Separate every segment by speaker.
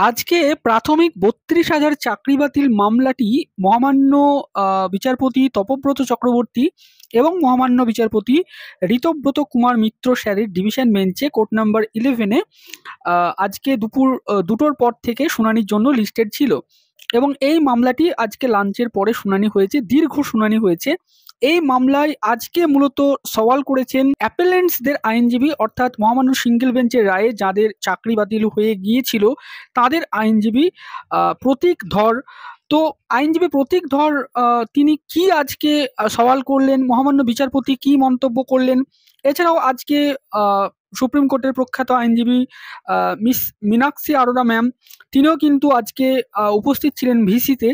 Speaker 1: আজকে প্রাথমিক ৩২,০০০ চাকরি বাতিল মামলাটি মহামান্য বিচারপতি তপব্রত চক্রবর্তী এবং মহামান্য বিচারপতি ঋতব্রত কুমার মিত্র স্যারের ডিভিশন বেঞ্চে কোর্ট নাম্বার 11-এ আজকে দুপুর ২টোর পর থেকে শুনানির জন্য লিস্টেড ছিল এবং এই মামলাটি আজকে লাঞ্চের পরে শুনানি হয়েছে, দীর্ঘ শুনানি হয়েছে। এই মামলায় আজকে মূলত সওয়াল করেছেন অ্যাপেলেন্টসদের আইনজীবী, অর্থাৎ মহামান্য সিঙ্গেল বেঞ্চের রায়ে যাদের চাকরি বাতিল হয়ে গিয়েছিল তাদের আইনজীবী প্রতীক ধর। তো আইনজীবী প্রতীক ধর তিনি কি আজকে সওয়াল করলেন, মহামান্য বিচারপতি কি মন্তব্য করলেন, এছাড়াও আজকে সুপ্রিম কোর্টের প্রখ্যাত আইনজীবী মিস মীনাক্ষী আরোরা ম্যাম, তিনিও কিন্তু আজকে উপস্থিত ছিলেন ভিসিতে।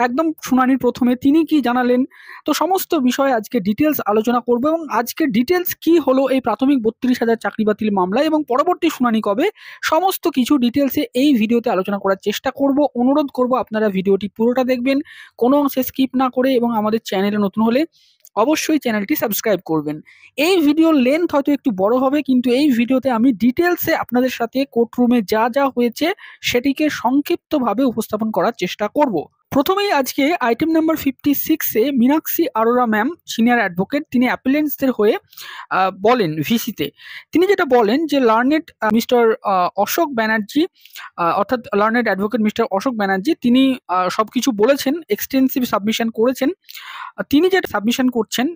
Speaker 1: একদম শুনানির প্রথমে তিনি কি জানালেন, তো সমস্ত বিষয়ে আজকে ডিটেলস আলোচনা করব এবং আজকে ডিটেলস কি হলো এই প্রাথমিক ৩২,০০০ চাকরি বাতিল মামলা এবং পরবর্তী শুনানি কবে, সমস্ত কিছু ডিটেলসে এই ভিডিওতে আলোচনা করার চেষ্টা করব। অনুরোধ করব আপনারা ভিডিওটি পুরোটা দেখবেন, কোনো অংশে স্কিপ না করে, এবং আমাদের চ্যানেলে নতুন হলে অবশ্যই চ্যানেলটি সাবস্ক্রাইব করবেন। এই ভিডিওর লেন্থ হয়তো একটু বড় হবে, কিন্তু এই ভিডিওতে আমি ডিটেলসে আপনাদের সাথে কোর্টরুমে যা যা হয়েছে সেটিকে সংক্ষিপ্তভাবে উপস্থাপন করার চেষ্টা করব। প্রথমেই আজকে আইটেম নাম্বার 56-এ Meenakshi Arora ma'am, senior advocate, তিনি অ্যাপিলেন্টসদের হয়ে বলেন ভিসিতে। তিনি যেটা বলেন যে লার্নেড মিস্টার অশোক ব্যানার্জি, অর্থাৎ learned advocate mister Ashok Banerjee, তিনি সবকিছু বলেছেন, এক্সটেন্সিভ সাবমিশন করেছেন। তিনি যেটা সাবমিশন করছেন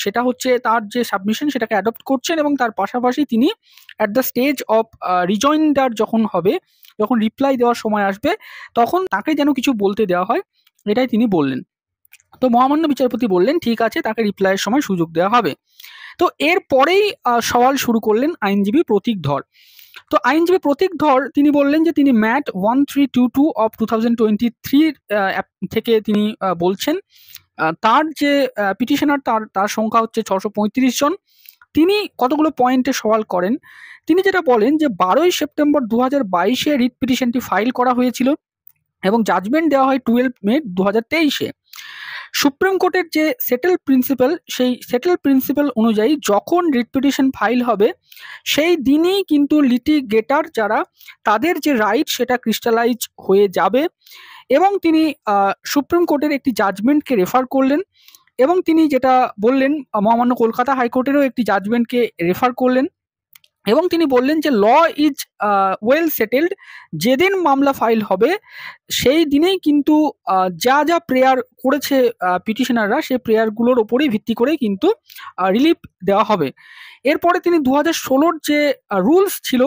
Speaker 1: সেটা হচ্ছে তার যে সাবমিশন সেটাকে অ্যাডপ্ট করছেন এবং তার পাশাপাশি তিনি at the stage of rejoinder যখন হবে, যখন রিপ্লাই দেওয়ার সময় আসবে, তখন তাকে যেন কিছু বলতে দেওয়া হয়, এটাই তিনি বললেন। তো মহামান্য বিচারপতি বললেন ঠিক আছে, তাকে রিপ্লাইয়ের সময় সুযোগ দেওয়া হবে। তো এরপরেই সওয়াল শুরু করলেন আইনজীবী প্রতীক ধর। তো আইনজীবী প্রতীক ধর তিনি বললেন যে তিনি ম্যাট 1322 অফ 2023 থেকে তিনি বলছেন তার যে পিটিশনার তার সংখ্যা হচ্ছে 635 জন। তিনি কতগুলো পয়েন্টে সওয়াল করেন। তিনি যেটা বলেন যে 12ই সেপ্টেম্বর 2022-এ রিট পিটিশনটি ফাইল করা হয়েছিল এবং জাজমেন্ট দেওয়া হয় 12 মে 2023-এ। সুপ্রিম কোর্টের যে সেটেল প্রিন্সিপাল, সেই সেটেল প্রিন্সিপাল অনুযায়ী যখন রিট পিটিশন ফাইল হবে সেই দিনই কিন্তু লিটিগেটার যারা, তাদের যে রাইট সেটা ক্রিস্টালাইজ হয়ে যাবে। এবং তিনি সুপ্রিম কোর্টের একটি জাজমেন্টকে রেফার করলেন এবং তিনি যেটা বললেন মহামান্য কলকাতা হাইকোর্টেরও একটি জাজমেন্টকে রেফার করলেন এবং তিনি বললেন যে ল ইজ ওয়েল সেটেলড। যেদিন মামলা ফাইল হবে সেই দিনেই কিন্তু যা যা প্রেয়ার করেছে পিটিশনাররা, সেই প্রেয়ারগুলোর ওপরেই ভিত্তি করে কিন্তু রিলিফ দেওয়া হবে। এরপরে তিনি 2016-র যে রুলস ছিল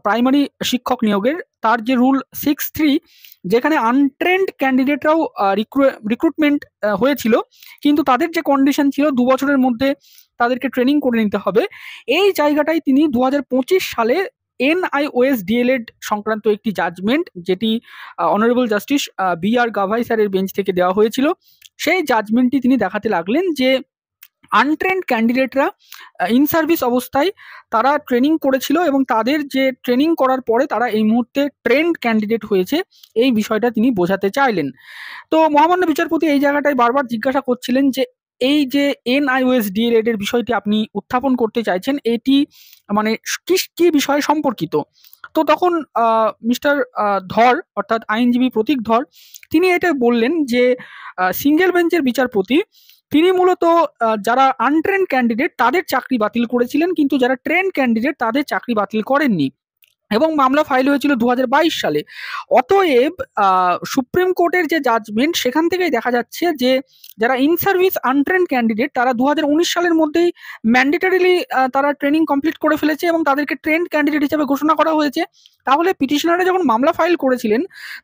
Speaker 1: প্রাইমারি শিক্ষক নিয়োগের, তার যে রুল 6(3), যেখানে আনট্রেন্ড ক্যান্ডিডেটরাও রিক্রুটমেন্ট হয়েছিল, কিন্তু তাদের যে কন্ডিশন ছিল 2 বছরের মধ্যে তাদেরকে ট্রেনিং করে নিতে হবে, এই জায়গাটাই তিনি 2025 সালে NIOS DLED সংক্রান্ত একটি জাজমেন্ট, যেটি অনারেবল জাস্টিস BR গাভাই স্যারের বেঞ্চ থেকে দেওয়া হয়েছিল, সেই জাজমেন্টটি তিনি দেখাতে লাগলেন যে আনট্রেন্ড ক্যান্ডিডেটরা ইন সার্ভিস অবস্থায় তারা ট্রেনিং করেছিল এবং তাদের যে ট্রেনিং করার পরে তারা এই মুহূর্তে ট্রেন্ড ক্যান্ডিডেট হয়েছে, এই বিষয়টা তিনি বোঝাতে চাইলেন। তো মহামান্য বিচারপতি এই জায়গাটায় বারবার জিজ্ঞাসা করছিলেন যে এই যে NIOS DLED এর বিষয়টি আপনি উত্থাপন করতে চাইছেন, এটি মানে কি বিষয়ে সম্পর্কিত। তো তখন মিস্টার ধর, অর্থাৎ আইনজীবী প্রতীক ধর, তিনি এটা বললেন যে সিঙ্গেল বেঞ্চের বিচারপতি তিনি মূলত যারা আনট্রেন্ড ক্যান্ডিডেট তাদের চাকরি বাতিল করেছিলেন, কিন্তু যারা ট্রেন্ড ক্যান্ডিডেট তাদের চাকরি বাতিল করেননি এবং মামলা ফাইল হয়েছিল 2022 সালে। অতএব সুপ্রিম কোর্টের যে জাজমেন্ট সেখান থেকেই দেখা যাচ্ছে যে যারা ইন সার্ভিস আনট্রেন্ড ক্যান্ডিডেট তারা 2019 সালের মধ্যেই ম্যান্ডেটরিলি তারা ট্রেনিং কমপ্লিট করে ফেলেছে এবং তাদেরকে ট্রেন্ড ক্যান্ডিডেট হিসেবে ঘোষণা করা হয়েছে। তাহলে পিটিশনাররা যখন মামলা ফাইল করেছিলেন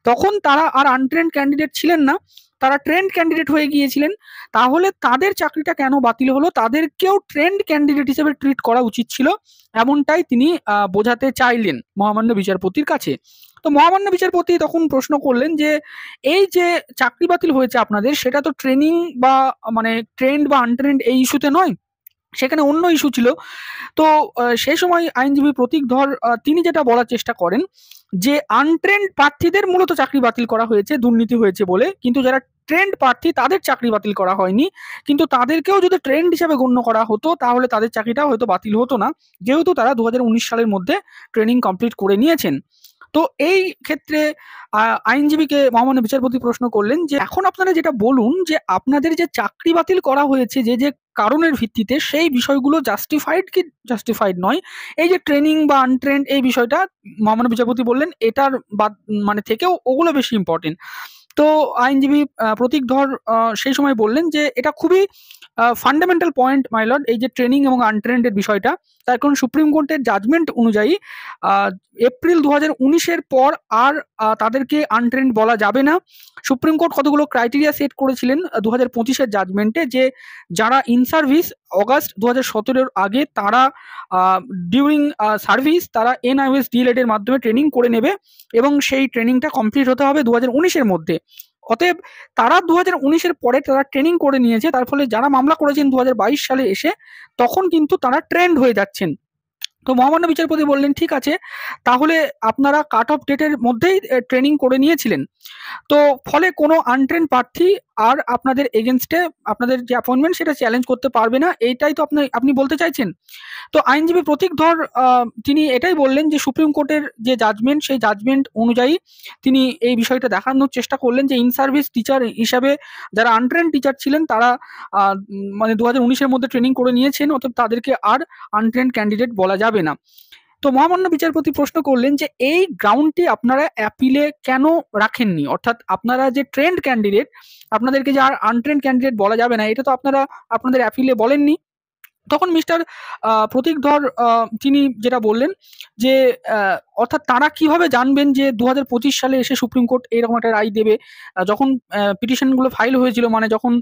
Speaker 1: তখন তারা আর আনট্রেন্ড ক্যান্ডিডেট ছিলেন না, তারা ট্রেন্ড ক্যান্ডিডেট হয়ে গিয়েছিলেন। তাহলে তাদের চাকরিটা কেন বাতিল হলো, তাদেরকেও ট্রেন্ড ক্যান্ডিডেট হিসেবে ট্রিট করা উচিত ছিল, এমনটাই তিনি বোঝাতে চাইলেন মহামান্য বিচারপতির কাছে। তো মহামান্য বিচারপতি তখন প্রশ্ন করলেন যে এই যে চাকরি বাতিল হয়েছে আপনাদের, সেটা তো ট্রেনিং বা মানে ট্রেন্ড বা আনট্রেন্ড এই ইস্যুতে নয়, সেখানে অন্য ইস্যু ছিল। তো সেই সময় আইনজীবী প্রতীক ধর তিনি যেটা বলার চেষ্টা করেন যে আনট্রেন্ড প্রার্থীদের মূলত চাকরি বাতিল করা হয়েছে দুর্নীতি হয়েছে বলে, কিন্তু যারা ট্রেন্ড প্রার্থী তাদের চাকরি বাতিল করা হয়নি। কিন্তু তাদেরকেও যদি ট্রেন্ড হিসেবে গণ্য করা হতো তাহলে তাদের চাকরিটাও হয়তো বাতিল হতো না, যেহেতু তারা 2019 সালের মধ্যে ট্রেনিং কমপ্লিট করে নিয়েছেন। তো এই ক্ষেত্রে আইনজীবীকে মহামান্য বিচারপতি প্রশ্ন করলেন যে এখন আপনারা যেটা বলুন যে আপনাদের যে চাকরি বাতিল করা হয়েছে যে যে কারণের ভিত্তিতে, সেই বিষয়গুলো জাস্টিফাইড কি জাস্টিফাইড নয়, এই যে ট্রেনিং বা আনট্রেন্ড এই বিষয়টা, মহামান্য বিচারপতি বললেন এটার বাদ মানে থেকেও ওগুলো বেশি ইম্পর্টেন্ট। তো আইনজীবী প্রতীক ধর সেই সময় বললেন যে এটা খুবই ফান্ডামেন্টাল পয়েন্ট মাই লর্ড, এই যে ট্রেনিং এবং আনট্রেন্ডের বিষয়টা। তার কারণ সুপ্রিম কোর্টের জাজমেন্ট অনুযায়ী এপ্রিল 2019-এর পর আর তাদেরকে আনট্রেন্ড বলা যাবে না। সুপ্রিম কোর্ট কতগুলো ক্রাইটেরিয়া সেট করেছিলেন 2025-এর জাজমেন্টে, যে যারা ইন সার্ভিস অগাস্ট 2017-এর আগে তারা ডিউরিং সার্ভিস তারা NIOS DLED এর মাধ্যমে ট্রেনিং করে নেবে এবং সেই ট্রেনিংটা কমপ্লিট হতে হবে 2019-এর মধ্যে। অতএব তারা 2019-এর পরে তারা ট্রেনিং করে নিয়েছে, তার ফলে যারা মামলা করেছেন 2022 সালে এসে, তখন কিন্তু তারা ট্রেন্ড হয়ে যাচ্ছেন। তো মহামান্য বিচারপতি বললেন ঠিক আছে, তাহলে আপনারা কাট অফ ডেটের মধ্যেই ট্রেনিং করে নিয়েছিলেন, তো ফলে কোনো আনট্রেন্ড প্রার্থী আর আপনাদের এগেনস্টে আপনাদের যে অ্যাপয়েন্টমেন্ট সেটা চ্যালেঞ্জ করতে পারবে না, এইটাই তো আপনি বলতে চাইছেন। তো আইনজীবী প্রতীক ধর তিনি এটাই বললেন যে সুপ্রিম কোর্টের যে জাজমেন্ট, সেই জাজমেন্ট অনুযায়ী তিনি এই বিষয়টা দেখানোর চেষ্টা করলেন যে ইন সার্ভিস টিচার হিসাবে যারা আনট্রেন্ড টিচার ছিলেন তারা মানে 2019-এর মধ্যে ট্রেনিং করে নিয়েছেন, অর্থাৎ তাদেরকে আর আনট্রেন্ড ক্যান্ডিডেট বলা যাবে না। তো মহামান্য বিচারপতি প্রশ্ন করলেন যে এই গ্রাউন্ডটি আপনারা অ্যাপিলে কেন রাখেননি, অর্থাৎ আপনারা যে ট্রেন্ড ক্যান্ডিডেট, আপনাদেরকে যে আর আনট্রেন্ড ক্যান্ডিডেট বলা যাবে না, এটা তো আপনারা আপনাদের অ্যাপিলে বলেননি। তখন মিস্টার প্রতীক ধর তিনি যেটা বললেন যে অর্থাৎ তারা কিভাবে জানবেন যে 2025 সালে এসে সুপ্রিম কোর্ট এরকম একটা রায় দেবে। যখন পিটিশনগুলো ফাইল হয়েছিল, মানে যখন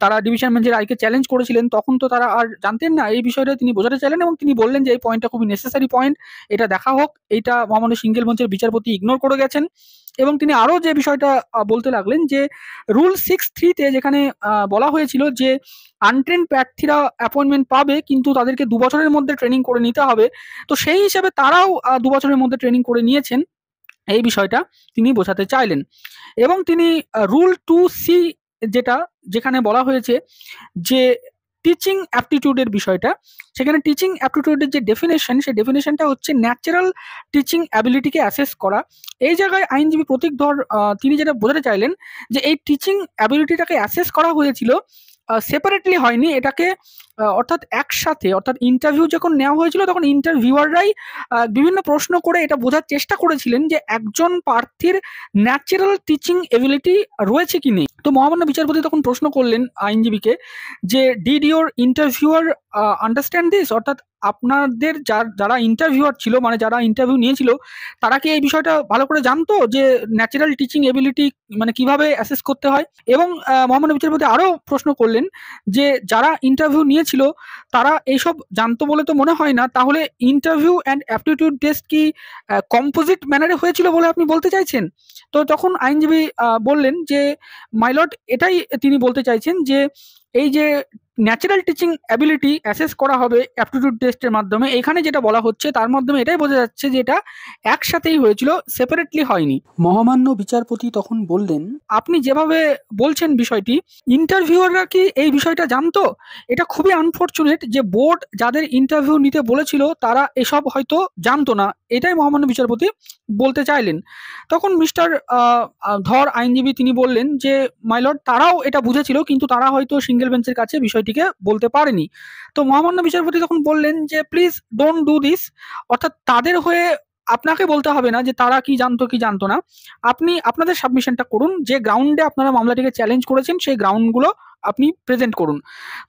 Speaker 1: তারা ডিভিশন বেঞ্চের রায়কে চ্যালেঞ্জ করেছিলেন, তখন তো তারা আর জানতেন না। এই বিষয়টা তিনি বোঝাতে চাইলেন এবং তিনি বললেন যে এই পয়েন্টটা খুবই নেসেসারি পয়েন্ট, এটা দেখা হোক। এইটা মহামান্য সিঙ্গেল বেঞ্চের বিচারপতি ইগনোর করে গেছেন। এবং তিনি আরও যে বিষয়টা বলতে লাগলেন যে রুল 6(3)-তে যেখানে বলা হয়েছিল যে আনট্রেন্ড প্রার্থীরা অ্যাপয়েন্টমেন্ট পাবে, কিন্তু তাদেরকে 2 বছরের মধ্যে ট্রেনিং করে নিতে হবে, তো সেই হিসাবে তারাও 2 বছরের মধ্যে ট্রেনিং করে নিয়েছেন, এই বিষয়টা তিনি বোঝাতে চাইলেন। এবং তিনি রুল 2(c) যেখানে বলা হয়েছে যে টিচিং অ্যাপটিটিউডের বিষয়টা, সেখানে টিচিং অ্যাপটিটিউডের যে ডেফিনেশন, সেই ডেফিনেশনটা হচ্ছে ন্যাচারাল টিচিং অ্যাবিলিটিকে অ্যাসেস করা। এই জায়গায় আইনজীবী প্রতীক ধর তিনি যেটা বোঝাতে চাইলেন যে এই টিচিং অ্যাবিলিটিটাকে অ্যাসেস করা হয়েছিল, সেপারেটলি হয়নি, এটাকে অর্থাৎ একসাথে, অর্থাৎ ইন্টারভিউ যখন নেওয়া হয়েছিল তখন ইন্টারভিউয়াররাই বিভিন্ন প্রশ্ন করে এটা বোঝার চেষ্টা করেছিলেন যে একজন প্রার্থীর ন্যাচারাল টিচিং এবিলিটি রয়েছে কি নেই। তো মহামান্য বিচারপতি তখন প্রশ্ন করলেন আইনজীবীকে যে did your interviewer understand this, অর্থাৎ আপনাদের যারা ইন্টারভিউয়ার ছিল, মানে যারা ইন্টারভিউ নিয়েছিল, তারা কি এই বিষয়টা ভালো করে জানতো যে ন্যাচারাল টিচিং এবিলিটি মানে কিভাবে অ্যাসেস করতে হয়। এবং মহামান্য বিচারপতি আরও প্রশ্ন করলেন যে যারা ইন্টারভিউ নিয়েছিল তারা এইসব জানতো বলে তো মনে হয় না, তাহলে ইন্টারভিউ অ্যান্ড অ্যাপটিটিউড টেস্ট কি কম্পোজিট ম্যানারে হয়েছিল বলে আপনি বলতে চাইছেন। তো তখন আইনজীবী বললেন যে মাইলট এটাই তিনি বলতে চাইছেন যে এই যে ন্যাচারাল টিচিং অ্যাবিলিটি অ্যাসেস করা হবে অ্যাপটিটিউড টেস্টের মাধ্যমে, এখানে যেটা বলা হচ্ছে তার মাধ্যমে এটাই বোঝা যাচ্ছে যে এটা একসাথেই হয়েছিল, সেপারেটলি হয়নি। মহামান্য বিচারপতি তখন বললেন আপনি যেভাবে বলছেন বিষয়টি, ইন্টারভিউয়াররা কি এই বিষয়টা জানতো? এটা খুবই আনফর্চুনেট যে বোর্ড যাদের ইন্টারভিউ নিতে বলেছিল তারা এসব হয়তো জানতো না, এটাই মহামান্য বিচারপতি বলতে চাইলেন। তখন মিস্টার ধর আইনজীবী তিনি বললেন যে মাইলর্ড তারাও এটা বুঝেছিল, কিন্তু তারা হয়তো সিঙ্গেল বেঞ্চের কাছে বিষয়টিকে বলতে পারেনি। তো মহামান্য বিচারপতি তখন বললেন যে প্লিজ ডোন্ট ডু দিস, অর্থাৎ তাদের হয়ে আপনাকে বলতে হবে না যে তারা কি জানতো কি জানতো না, আপনি আপনাদের সাবমিশনটা করুন, যে গ্রাউন্ডে আপনারা মামলাটিকে চ্যালেঞ্জ করেছেন সেই গ্রাউন্ডগুলো আপনি প্রেজেন্ট করুন।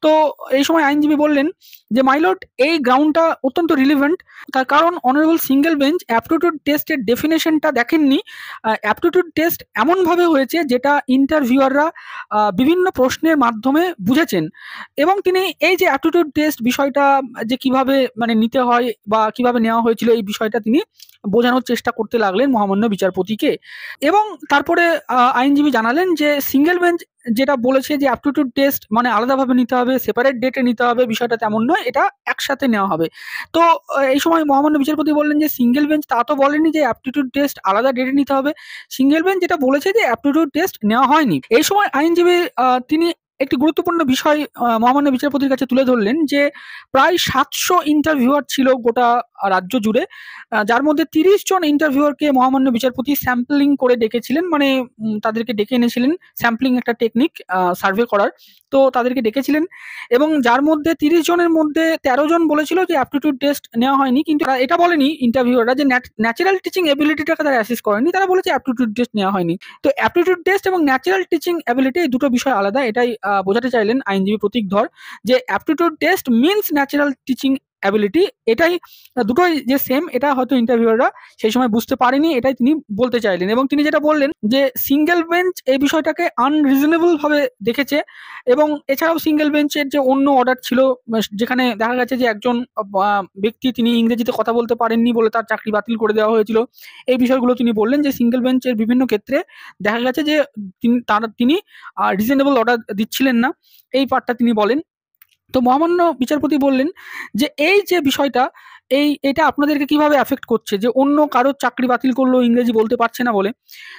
Speaker 1: তো এই সময় আইনজীবী বললেন যে মাইলর্ড এই গ্রাউন্ডটা অত্যন্ত রিলিভেন্ট, তার কারণ অনারেবল সিঙ্গেল বেঞ্চ অ্যাপটিটিউড টেস্টের ডেফিনেশনটা দেখেননি। অ্যাপটিটিউড টেস্ট এমনভাবে হয়েছে যেটা ইন্টারভিউয়াররা বিভিন্ন প্রশ্নের মাধ্যমে বুঝেছেন, এবং তিনি এই যে অ্যাপটিটিউড টেস্ট বিষয়টা যে কিভাবে মানে নিতে হয় বা কিভাবে নেওয়া হয়েছিল, এই বিষয়টা তিনি বোঝানোর চেষ্টা করতে লাগলেন মহামান্য বিচারপতিকে। এবং তারপরে আইনজীবী জানালেন যে সিঙ্গেল বেঞ্চ যেটা বলেছে যে অ্যাপটিটিউড টেস্ট মানে আলাদাভাবে নিতে হবে, সেপারেট ডেটে নিতে হবে, বিষয়টা তেমন নয়, এটা একসাথে নেওয়া হবে। তো এই সময় মহামান্য বিচারপতি বললেন যে সিঙ্গেল বেঞ্চ তা তো বলেনি যে অ্যাপটিটিউড টেস্ট আলাদা ডেটে নিতে হবে, সিঙ্গেল বেঞ্চ যেটা বলেছে যে অ্যাপটিটিউড টেস্ট নেওয়া হয়নি। এই সময় আইনজীবী তিনি একটি গুরুত্বপূর্ণ বিষয় মহামান্য বিচারপতির কাছে তুলে ধরলেন যে প্রায় 700 ইন্টারভিউয়ার ছিল গোটা রাজ্য জুড়ে, যার মধ্যে 30 জন ইন্টারভিউয়ারকে মহামান্য বিচারপতি স্যাম্পলিং করে ডেকেছিলেন, মানে তাদেরকে ডেকে এনেছিলেন। স্যাম্পলিং একটা টেকনিক সার্ভে করার, তো তাদেরকে ডেকেছিলেন এবং যার মধ্যে 30 জনের মধ্যে 13 জন বলেছিল যে অ্যাপটিটিউড টেস্ট নেওয়া হয়নি, কিন্তু তারা এটা বলেনি ইন্টারভিউয়াররা যে ন্যাচারাল টিচিং এবিলিটিটাকে তারা অ্যাসেস করেনি, তারা বলেছে অ্যাপটিটিউড টেস্ট নেওয়া হয়নি। তো অ্যাপটিটিউড টেস্ট এবং ন্যাচারাল টিচিং অ্যাবিলিটি এই দুটো বিষয় আলাদা, এটাই বোঝাতে চাইলেন আইনজীবী প্রতীক ধর, যে aptitude test means natural teaching ability, এটাই দুটোই যে সেম, এটা হয়তো ইন্টারভিউয়াররা সেই সময় বুঝতে পারেনি, এটাই তিনি বলতে চাইলেন। এবং তিনি যেটা বললেন যে সিঙ্গেল বেঞ্চ এই বিষয়টাকে আনরিজনেবল ভাবে দেখেছে, এবং এছাড়াও সিঙ্গেল বেঞ্চের যে অন্য অর্ডার ছিল যেখানে দেখা গেছে যে একজন ব্যক্তি তিনি ইংরেজিতে কথা বলতে পারেননি বলে তার চাকরি বাতিল করে দেওয়া হয়েছিল, এই বিষয়গুলো তিনি বললেন যে সিঙ্গেল বেঞ্চের বিভিন্ন ক্ষেত্রে দেখা গেছে যে তিনি রিজনেবল অর্ডার দিচ্ছিলেন না, এই পার্টটা তিনি বলেন। তো মহামান্য বিচারপতি বললেন যে এই যে বিষয়টা, এটা আপনাদেরকে কিভাবে এফেক্ট করছে যে অন্য কারোর চাকরি বাতিল করলো ইংরেজি বলতে পারছে না বলে।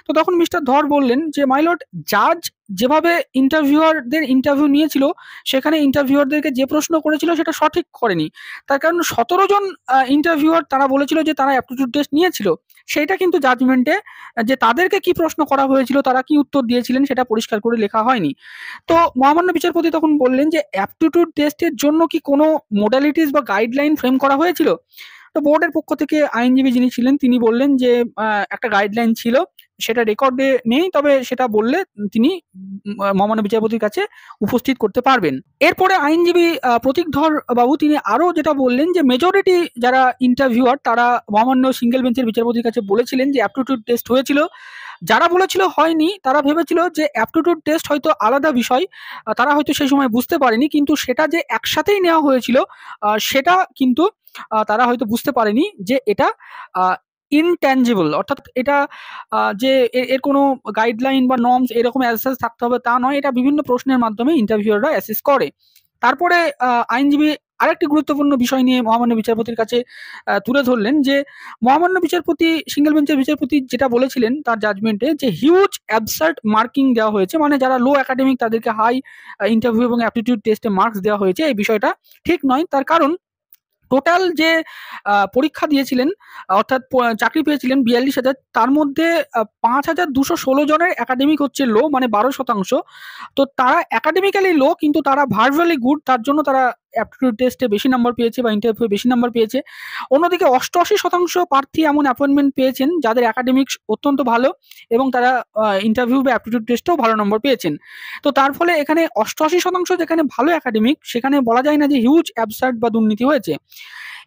Speaker 1: তো তখন মিস্টার ধর বললেন যে মাই লর্ড, জাজ যেভাবে ইন্টারভিউয়ারদের ইন্টারভিউ নিয়েছিল সেখানে ইন্টারভিউয়ারদেরকে যে প্রশ্ন করেছিল সেটা সঠিক করেনি। তার কারণ 17 জন ইন্টারভিউয়ার তারা বলেছিল যে তারা অ্যাপটিটিউড টেস্ট নিয়েছিল, সেইটা কিন্তু জাজমেন্টে যে তাদেরকে কি প্রশ্ন করা হয়েছিল, তারা কি উত্তর দিয়েছিলেন সেটা পরিষ্কার করে লেখা হয়নি। তো মহামান্য বিচারপতি তখন বললেন যে অ্যাপটিটিউড টেস্টের জন্য কি কোনো মোডালিটিস বা গাইডলাইন ফ্রেম করা হয়েছিল। তো বোর্ডের পক্ষ থেকে আইনজীবী যিনি ছিলেন তিনি বললেন যে একটা গাইডলাইন ছিল, সেটা রেকর্ডে নেই, তবে সেটা বললে তিনি মহামান্য বিচারপতির কাছে উপস্থিত করতে পারবেন। এরপরে আইনজীবী প্রতীক ধর বাবু তিনি আরো যেটা বললেন যে মেজরিটি যারা ইন্টারভিউয়ার তারা মহামান্য সিঙ্গেল বেঞ্চের বিচারপতির কাছে বলেছিলেন যে অ্যাপটিটিউড টেস্ট হয়েছিল। যারা বলেছিল হয়নি তারা ভেবেছিল যে অ্যাপটিটিউড টেস্ট হয়তো আলাদা বিষয়, তারা হয়তো সেই সময় বুঝতে পারেনি, কিন্তু সেটা যে একসাথেই নেওয়া হয়েছিল সেটা কিন্তু তারা হয়তো বুঝতে পারেনি যে এটা ইনট্যাঞ্জিবল, অর্থাৎ এটা যে এর কোনো গাইডলাইন বা নর্মস এরকম অ্যাসেস থাকতে হবে তা নয়, এটা বিভিন্ন প্রশ্নের মাধ্যমে ইন্টারভিউয়াররা অ্যাসেস করে। তারপরে আইনজীবী আরেকটি গুরুত্বপূর্ণ বিষয় নিয়ে মহামান্য বিচারপতির কাছে তুলে ধরলেন যে মহামান্য বিচারপতি সিঙ্গেল বেঞ্চের বিচারপতি যেটা বলেছিলেন তার জাজমেন্টে যে হিউজ অ্যাবসার্ড মার্কিং দেওয়া হয়েছে, মানে যারা লো একাডেমিক তাদেরকে হাই ইন্টারভিউ এবং অ্যাপটিটিউড টেস্টে মার্কস দেওয়া হয়েছে, এই বিষয়টা ঠিক নয়। তার কারণ টোটাল যে পরীক্ষা দিয়েছিলেন অর্থাৎ চাকরি পেয়েছিলেন 42,000, তার মধ্যে 5,216 জনের একাডেমিক হচ্ছে লো, মানে 12%। তো তারা একাডেমিক্যালি লো কিন্তু তারা ভার্বালি গুড, তার জন্য তারা অ্যাপটিটিউড টেস্টে বেশি নাম্বার পেয়েছে বা ইন্টারভিউ বেশি নাম্বার পেয়েছে। অন্যদিকে 88% প্রার্থী এমন অ্যাপয়েন্টমেন্ট পেয়েছেন যাদের একাডেমিক্স অত্যন্ত ভালো এবং তারা ইন্টারভিউ বা অ্যাপটিটিউড টেস্টেও ভালো নম্বর পেয়েছেন। তো তার ফলে এখানে 88% যেখানে ভালো একাডেমিক, সেখানে বলা যায় না যে হিউজ অ্যাবসার্ড বা দুর্নীতি হয়েছে।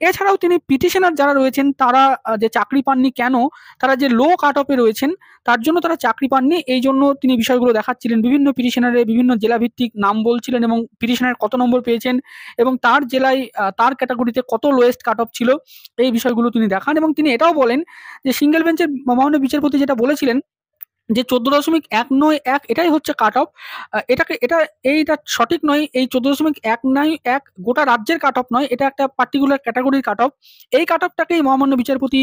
Speaker 1: এছাড়াও তিনি পিটিশনার যারা রয়েছেন তারা যে চাকরি পাননি কেন, তারা যে লো কাট অফে রয়েছেন তার জন্য তারা চাকরি পাননি, এই জন্য তিনি বিষয়গুলো দেখাচ্ছিলেন। বিভিন্ন পিটিশনারের বিভিন্ন জেলা ভিত্তিক নাম বলছিলেন এবং পিটিশনার কত নম্বর পেয়েছেন এবং তার জেলায় তার ক্যাটাগরিতে কত লোয়েস্ট কাট অফ ছিল, এই বিষয়গুলো তিনি দেখান। এবং তিনি এটাও বলেন যে সিঙ্গেল বেঞ্চের মহামান্য বিচারপতি যেটা বলেছিলেন যে 14.191 এটাই হচ্ছে কাট অফ, এইটা সঠিক নয়। এই 14.191 গোটা রাজ্যের কাট অফ নয়, এটা একটা পার্টিকুলার ক্যাটাগরির কাট অফ। এই কাট অফটাকেই মহামান্য বিচারপতি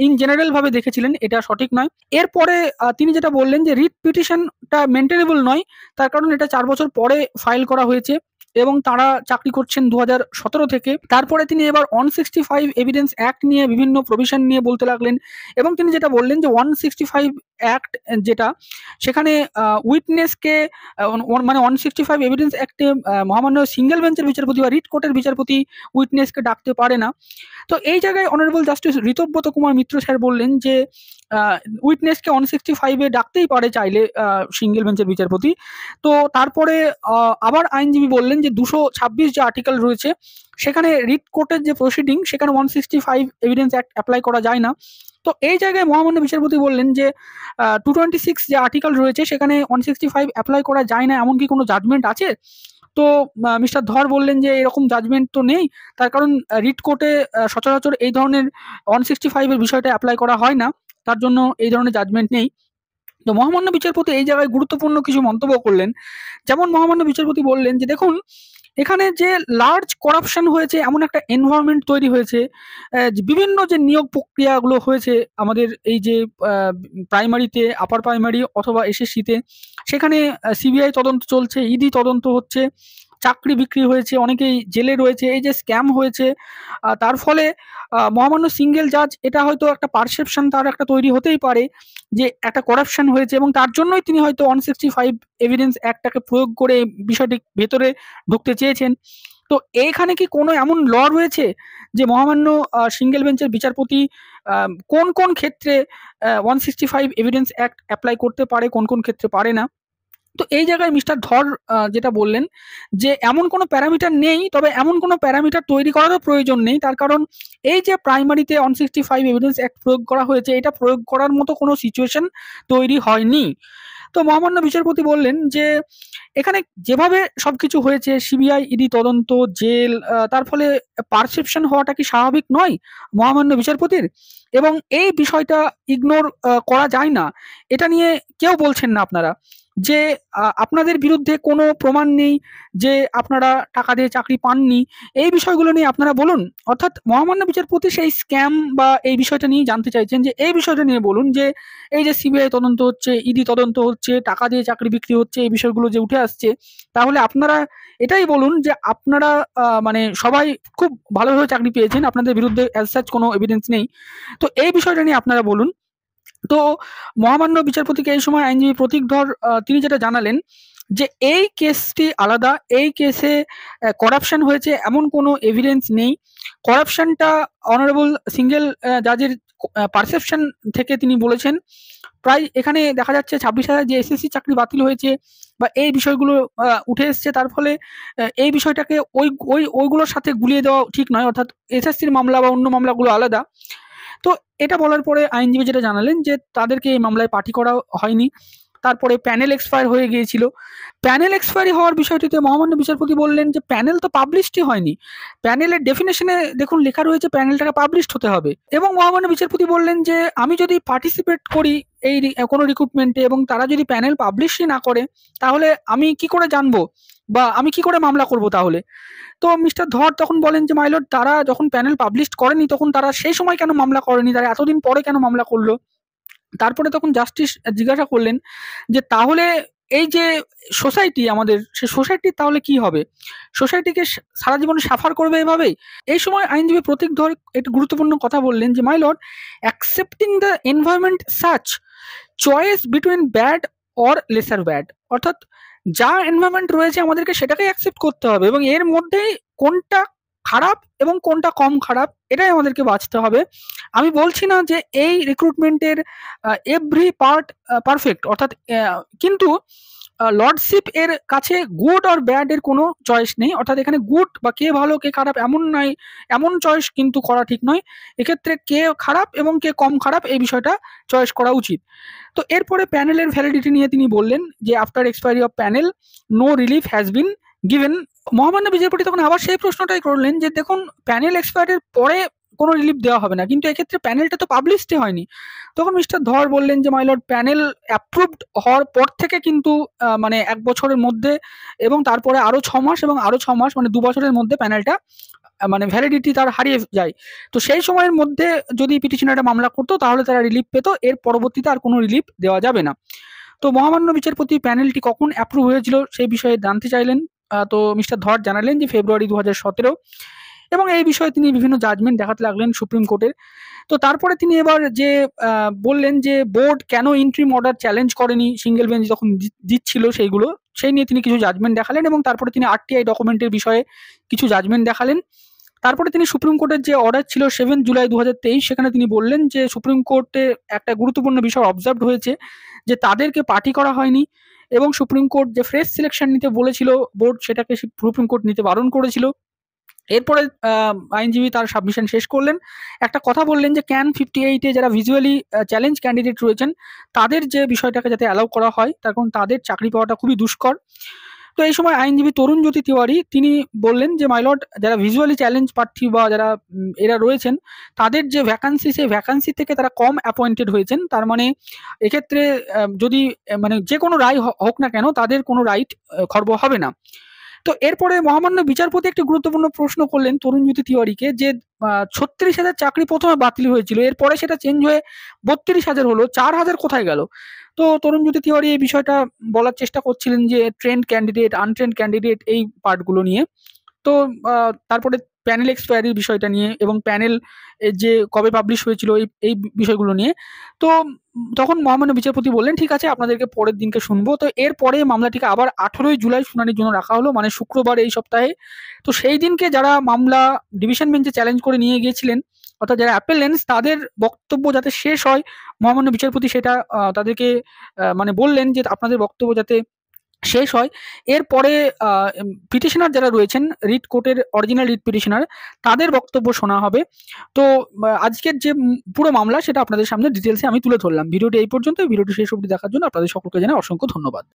Speaker 1: ইন জেনারেল ভাবে দেখেছিলেন, এটা সঠিক নয়। এরপরে তিনি যেটা বললেন যে রিট পিটিশনটা মেনটেনেবল নয়, তার কারণ এটা 4 বছর পরে ফাইল করা হয়েছে এবং তারা চাকরি করছেন 2017 থেকে। তারপরে তিনি এবার 165 এভিডেন্স অ্যাক্ট নিয়ে বিভিন্ন প্রভিশন নিয়ে বলতে লাগলেন এবং তিনি যেটা বললেন যে 165 অ্যাক্ট যেটা, সেখানে উইটনেসকে মানে 165 এভিডেন্স অ্যাক্টে মহামান্য সিঙ্গেল বেঞ্চের বিচারপতি বা রিট কোর্টের বিচারপতি উইটনেসকে ডাকতে পারে না। তো এই জায়গায় অনারেবল জাস্টিস ঋতব্রত কুমার মিত্র স্যার বললেন যে উইটনেসকে 165-এ ডাকতেই পারে চাইলে সিঙ্গেল বেঞ্চের বিচারপতি। তো তারপরে আবার আইনজীবী বললেন যে 226 যে আর্টিকেল রয়েছে সেখানে রিট কোর্টের যে প্রসিডিং সেখানে 165 এভিডেন্স অ্যাক্ট অ্যাপ্লাই করা যায় না। তো এই জায়গায় মহামান্য বিচারপতি বললেন যে 226 যে আর্টিকেল রয়েছে সেখানে 165 অ্যাপ্লাই করা যায় না, এমন কি কোনো জাজমেন্ট আছে? তো মিস্টার ধর বললেন যে এরকম জাজমেন্ট তো নেই, তার কারণ রিট কোর্টে সচরাচর এই ধরনের 165 এর বিষয়টা অ্যাপ্লাই করা হয় না, তার জন্য এই ধরনের জাজমেন্ট নেই। তো মহামান্য বিচারপতি এই জায়গায় গুরুত্বপূর্ণ কিছু মন্তব্য করলেন। যেমন মহামান্য বিচারপতি বললেন যে দেখুন, এখানে যে লার্জ করাপশন হয়েছে, এমন একটা এনভায়রনমেন্ট তৈরি হয়েছে, বিভিন্ন যে নিয়োগ প্রক্রিয়াগুলো হয়েছে আমাদের এই যে প্রাইমারিতে, আপার প্রাইমারি অথবা এসএসসিতে, সেখানে সিবিআই তদন্ত চলছে, ইডি তদন্ত হচ্ছে, চাকরি বিক্রি হয়েছে, অনেকেই জেলে রয়েছে, এই যে স্ক্যাম হয়েছে, তার ফলে মহামান্য সিঙ্গেল জাজ, এটা হয়তো একটা পারসেপশন তার একটা তৈরি হতেই পারে যে একটা করাপশন হয়েছে, এবং তার জন্যই তিনি হয়তো 165 এভিডেন্স অ্যাক্টটাকে প্রয়োগ করে বিষয়টি ভেতরে ঢুকতে চেয়েছেন। তো এইখানে কি কোনো এমন ল রয়েছে যে মহামান্য সিঙ্গেল বেঞ্চের বিচারপতি কোন কোন ক্ষেত্রে 165 এভিডেন্স অ্যাক্ট অ্যাপ্লাই করতে পারে, কোন কোন ক্ষেত্রে পারে না? তো এই জায়গায় মিস্টার ধর যেটা বললেন যে এমন কোনো প্যারামিটার নেই, তবে এমন কোনো প্যারামিটার তৈরি করারও প্রয়োজন নেই, তার কারণ এই যে প্রাইমারিতে 165 এভিডেন্স অ্যাক্ট প্রয়োগ করা হয়েছে, এটা প্রয়োগ করার মতো কোনো সিচুয়েশন তৈরি হয়নি। তো মহামান্য বিচারপতি বললেন যে এখানে যেভাবে সবকিছু হয়েছে, সিবিআই ইডি তদন্ত, জেল, তার ফলে পারসেপশন হওয়াটা কি স্বাভাবিক নয় মহামান্য বিচারপতির? এবং এই বিষয়টা ইগনোর করা যায় না, এটা নিয়ে কেউ বলছেন না আপনারা যে আপনাদের বিরুদ্ধে কোনো প্রমাণ নেই যে আপনারা টাকা দিয়ে চাকরি পাননি, এই বিষয়গুলো নিয়ে আপনারা বলুন। অর্থাৎ মহামান্য বিচারপতি সেই স্ক্যাম বা এই বিষয়টা নিয়ে জানতে চাইছেন যে এই বিষয়টা নিয়ে বলুন, যে এই যে সিবিআই তদন্ত হচ্ছে, ইডি তদন্ত হচ্ছে, টাকা দিয়ে চাকরি বিক্রি হচ্ছে, এই বিষয়গুলো যে উঠে আসছে, তাহলে আপনারা এটাই বলুন যে আপনারা মানে সবাই খুব ভালোভাবে চাকরি পেয়েছেন, আপনাদের বিরুদ্ধে অ্যাজ সাচ কোনো এভিডেন্স নেই। তো এই বিষয়টা নিয়ে আপনারা বলুন। তো মহামান্য বিচারপতিকে এই সময় আইনজীবী প্রতীক ধর তিনি যেটা জানালেন যে এই কেসটি আলাদা, এই কেসে করাপশন হয়েছে এমন কোনো এভিডেন্স নেই। করাপশনটা অনারেবল সিঙ্গেল জাজের পারসেপশন থেকে তিনি বলেছেন। প্রায় এখানে দেখা যাচ্ছে 26,000 যে এসএসসি চাকরি বাতিল হয়েছে বা এই বিষয়গুলো উঠে এসছে, তার ফলে এই বিষয়টাকে ওইগুলোর সাথে গুলিয়ে দেওয়া ঠিক নয়, অর্থাৎ এসএসসির মামলা বা অন্য মামলাগুলো আলাদা। তো এটা বলার পরে আইনজীবী যেটা জানালেন যে তাদেরকে এই মামলায় পার্টি করা হয়নি, তারপরে প্যানেল এক্সপায়ার হয়ে গিয়েছিল। প্যানেল এক্সপায়ারি হওয়ার বিষয়টিতে মহামান্য বিচারপতি বললেন যে প্যানেল তো পাবলিশডই হয়নি, প্যানেলের ডেফিনেশনে দেখুন লেখা রয়েছে প্যানেলটাকে পাবলিশড হতে হবে। এবং মহামান্য বিচারপতি বললেন যে আমি যদি পার্টিসিপেট করি এই কোনো রিক্রুটমেন্টে এবং তারা যদি প্যানেল পাবলিশই না করে, তাহলে আমি কি করে জানবো বা আমি কি করে মামলা করব তাহলে? তো মিস্টার ধর তখন বলেন যে মাই লর্ড, তারা যখন প্যানেল পাবলিশ করেনি তখন তারা সেই সময় কেন মামলা করেনি, তারা এতদিন পরে কেন মামলা করলো? তারপরে তখন জাস্টিস জিজ্ঞাসা করলেন যে তাহলে এই যে সোসাইটি আমাদের, সে সোসাইটির তাহলে কি হবে? সোসাইটিকে সারা জীবন সাফার করবে এভাবেই? এই সময় আইনজীবী প্রতীক ধর একটি গুরুত্বপূর্ণ কথা বললেন যে my lord, accepting the environment such choice between bad or lesser bad, অর্থাৎ যা এনভায়রনমেন্ট রয়েছে আমাদেরকে সেটাকেই অ্যাকসেপ্ট করতে হবে, এবং এর মধ্যেই কোনটা খারাপ এবং কোনটা কম খারাপ এটাই আমাদেরকে বাঁচতে হবে। আমি বলছি না যে এই রিক্রুটমেন্টের এভরি পার্ট পারফেক্ট, অর্থাৎ কিন্তু লর্ডশিপ এর কাছে গুড অর ব্যাড এর কোনো চয়েস নেই, অর্থাৎ এখানে গুড বা কে ভালো কে খারাপ এমন নয়, এমন চয়েস কিন্তু করা ঠিক নয়। এক্ষেত্রে কে খারাপ এবং কে কম খারাপ এই বিষয়টা চয়েস করা উচিত। তো এরপরে প্যানেলের ভ্যালিডিটি নিয়ে তিনি বললেন যে after expiry of panel no relief has been given. মহামান্য বিচারপতি তখন আবার সেই প্রশ্নটাই করলেন যে দেখুন, প্যানেল এক্সপায়ারের পরে কোনো রিলিফ দেওয়া হবে না, কিন্তু এক্ষেত্রে প্যানেলটা তো পাবলিশডই হয়নি। তখন মিস্টার ধর বললেন যে মাই লর্ড, প্যানেল অ্যাপ্রুভড হওয়ার পর থেকে কিন্তু মানে 1 বছরের মধ্যে এবং তারপরে আরো 6 মাস এবং আরো 6 মাস, মানে 2 বছরের মধ্যে প্যানেলটা মানে ভ্যালিডিটি তার হারিয়ে যায়। তো সেই সময়ের মধ্যে যদি পিটিশনারটা মামলা করতো তাহলে তারা রিলিফ পেত, এর পরবর্তীতে আর কোনো রিলিফ দেওয়া যাবে না। তো মহামান্য বিচারপতি প্যানেলটি কখন অ্যাপ্রুভ হয়েছিল সেই বিষয়ে জানতে চাইলেন। তো মিস্টার ধর জানালেন যে ফেব্রুয়ারি 2017, এবং এই বিষয়ে তিনি বিভিন্ন জাজমেন্ট দেখাতে লাগলেন সুপ্রিম কোর্টের। তো তারপরে তিনি এবার যে বললেন যে বোর্ড কেন ইন্ট্রিম অর্ডার চ্যালেঞ্জ করেনি সিঙ্গেল বেঞ্চ যখন দিচ্ছিল সেইগুলো, সেই নিয়ে তিনি কিছু জাজমেন্ট দেখালেন, এবং তারপরে তিনি আরটিআই ডকুমেন্টের বিষয়ে কিছু জাজমেন্ট দেখালেন। তারপরে তিনি সুপ্রিম কোর্টের যে অর্ডার ছিল 7 জুলাই 2023, সেখানে তিনি বললেন যে সুপ্রিম কোর্টে একটা গুরুত্বপূর্ণ বিষয় অবজার্ভ হয়েছে যে তাদেরকে পার্টি করা হয়নি, এবং সুপ্রিম কোর্ট যে ফ্রেশ সিলেকশন নিতে বলেছিল বোর্ড, সেটাকে সুপ্রিম কোর্ট নিতে বারণ করেছিল। এরপরে আইনজীবী তার সাবমিশন শেষ করলেন, একটা কথা বললেন যে ক্যান 58-এ যারা ভিজুয়ালি চ্যালেঞ্জ ক্যান্ডিডেট রয়েছেন তাদের যে বিষয়টাকে যাতে অ্যালাউ করা হয়, তার কারণ তাদের চাকরি পাওয়াটা খুবই দুষ্কর। তো এই সময় আইনজীবী তরুণ জ্যোতি তিওয়ারি তিনি বললেন যে মাই লর্ড, যারা ভিজুয়ালি চ্যালেঞ্জ প্রার্থী বা যারা এরা রয়েছেন তাদের যে ভ্যাকান্সি, সেই ভ্যাকান্সি থেকে তারা কম অ্যাপয়েন্টেড হয়েছেন, তার মানে এক্ষেত্রে যদি মানে যে কোনো রায় হোক না কেন তাদের কোনো রাইট খর্ব হবে না। তো এরপরে মহামান্য বিচারপতি একটি গুরুত্বপূর্ণ প্রশ্ন করলেন তরুণজ্যোতি তিওয়ারিকে যে 36,000 চাকরি প্রথমে বাতিল হয়েছিল, এরপরে সেটা চেঞ্জ হয়ে 32,000 হলো, 4,000 কোথায় গেল? তো তরুণজ্যোতি তিওয়ারি এই বিষয়টা বলার চেষ্টা করছিলেন যে ট্রেন্ড ক্যান্ডিডেট, আনট্রেন্ড ক্যান্ডিডেট এই পার্টগুলো নিয়ে। তো তারপরে প্যানেল এক্সপায়ারির বিষয়টা নিয়ে এবং প্যানেল যে কবে পাবলিশ হয়েছিল এই এই বিষয়গুলো নিয়ে। তো তখন মহামান্য বিচারপতি বললেন, ঠিক আছে আপনাদেরকে পরের দিনকে শুনবো। তো এরপরে মামলাটিকে আবার 18ই জুলাই শুনানির জন্য রাখা হলো, মানে শুক্রবার এই সপ্তাহে। তো সেই দিনকে যারা মামলা ডিভিশন বেঞ্চে চ্যালেঞ্জ করে নিয়ে গিয়েছিলেন, অর্থাৎ যারা অ্যাপেলেন্টস, তাদের বক্তব্য যাতে শেষ হয়, মহামান্য বিচারপতি সেটা তাদেরকে মানে বললেন যে আপনাদের বক্তব্য যাতে শেষ হয়। এরপরে পিটিশনার যারা রয়েছেন, রিট কোর্টের অরিজিনাল রিট পিটিশনার, তাদের বক্তব্য শোনা হবে। তো আজকের যে পুরো মামলা সেটা আপনাদের সামনে ডিটেলসে আমি তুলে ধরলাম। ভিডিওটি এই পর্যন্ত। ভিডিওটি শেষ অবধি দেখার জন্য আপনাদের সকলকে জানাই অসংখ্য ধন্যবাদ।